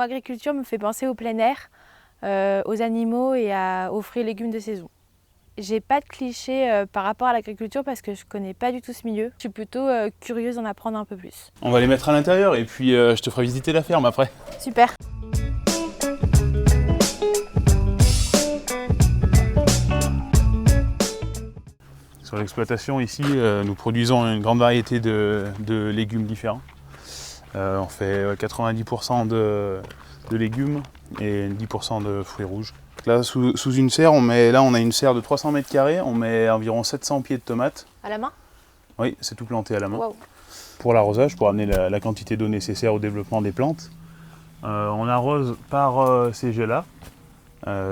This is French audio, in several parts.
mot agriculture me fait penser au plein air, aux animaux et aux fruits et légumes de saison. J'ai pas de cliché par rapport à l'agriculture parce que je connais pas du tout ce milieu. Je suis plutôt curieuse d'en apprendre un peu plus. On va les mettre à l'intérieur et puis je te ferai visiter la ferme après. Super. Sur l'exploitation ici, nous produisons une grande variété de légumes différents. On fait 90% de légumes et 10% de fruits rouges. Là, sous une serre, on a une serre de 300 mètres carrés, on met environ 700 pieds de tomates. À la main? Oui, c'est tout planté à la main. Wow. Pour l'arrosage, pour amener la quantité d'eau nécessaire au développement des plantes, on arrose par ces jets-là.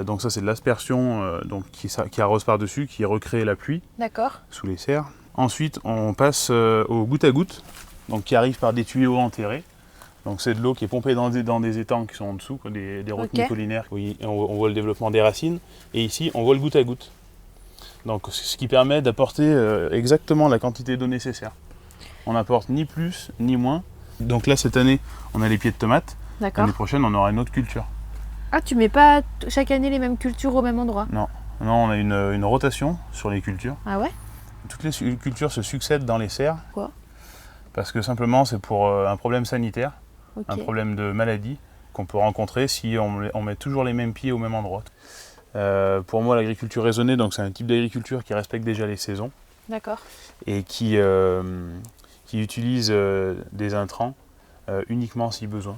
Donc ça, c'est de l'aspersion qui arrose par-dessus, qui recrée la pluie. D'accord. Sous les serres. Ensuite, on passe au goutte à goutte, donc qui arrive par des tuyaux enterrés. Donc c'est de l'eau qui est pompée dans des étangs qui sont en dessous, quoi, des retenues collinaires. Oui, on voit le développement des racines. Et ici, on voit le goutte à goutte. Donc ce qui permet d'apporter exactement la quantité d'eau nécessaire. On n'apporte ni plus ni moins. Donc là, cette année, on a les pieds de tomates. D'accord. L'année prochaine, on aura une autre culture. Ah, tu mets pas chaque année les mêmes cultures au même endroit? Non, on a une rotation sur les cultures. Ah ouais? Toutes les cultures se succèdent dans les serres. Pourquoi? Parce que simplement, c'est pour un problème sanitaire. Okay. Un problème de maladie qu'on peut rencontrer si on met toujours les mêmes pieds au même endroit. Pour moi, l'agriculture raisonnée, donc c'est un type d'agriculture qui respecte déjà les saisons. D'accord. Et qui utilise des intrants uniquement si besoin.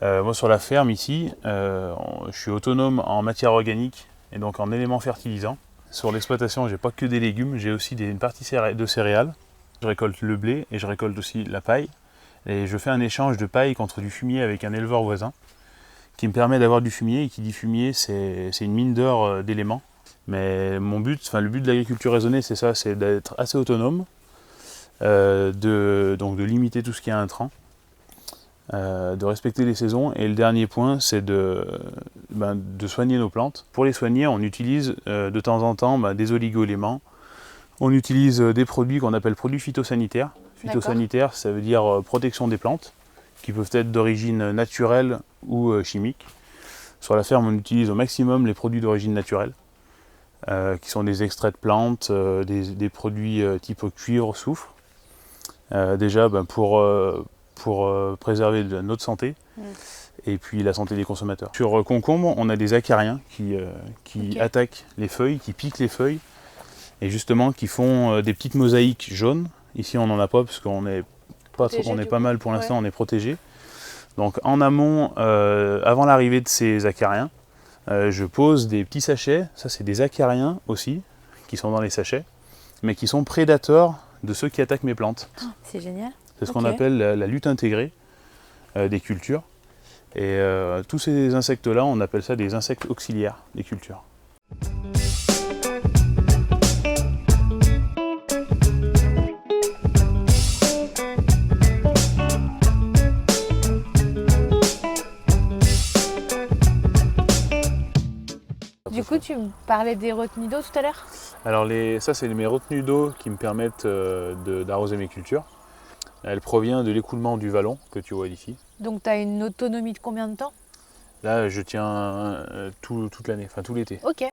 Moi, sur la ferme ici, je suis autonome en matière organique et donc en éléments fertilisants. Sur l'exploitation, j'ai pas que des légumes, j'ai aussi une partie de céréales. Je récolte le blé et je récolte aussi la paille. Et je fais un échange de paille contre du fumier avec un éleveur voisin qui me permet d'avoir du fumier. Et qui dit fumier, c'est une mine d'or d'éléments. Mais le but de l'agriculture raisonnée, c'est ça, c'est d'être assez autonome, donc de limiter tout ce qui est intrant, de respecter les saisons. Et le dernier point, c'est de soigner nos plantes. Pour les soigner, on utilise de temps en temps des oligo-éléments. On utilise des produits qu'on appelle produits phytosanitaires. Phytosanitaire, ça veut dire protection des plantes, qui peuvent être d'origine naturelle ou chimique. Sur la ferme, on utilise au maximum les produits d'origine naturelle, qui sont des extraits de plantes, des produits type cuivre, soufre. Déjà pour préserver notre santé et puis la santé des consommateurs. Sur concombre, on a des acariens qui attaquent les feuilles, qui piquent les feuilles et justement qui font des petites mosaïques jaunes. Ici, on n'en a pas parce qu'on est pas mal pour l'instant, on est protégé. Donc en amont, avant l'arrivée de ces acariens, je pose des petits sachets. Ça, c'est des acariens aussi, qui sont dans les sachets, mais qui sont prédateurs de ceux qui attaquent mes plantes. Oh, c'est génial. C'est ce qu'on appelle la lutte intégrée des cultures. Et tous ces insectes-là, on appelle ça des insectes auxiliaires des cultures. Du coup, tu me parlais des retenues d'eau tout à l'heure? Alors ça, c'est mes retenues d'eau qui me permettent d'arroser mes cultures. Elle provient de l'écoulement du vallon que tu vois ici. Donc tu as une autonomie de combien de temps? Là, je tiens toute l'année, enfin tout l'été. Ok.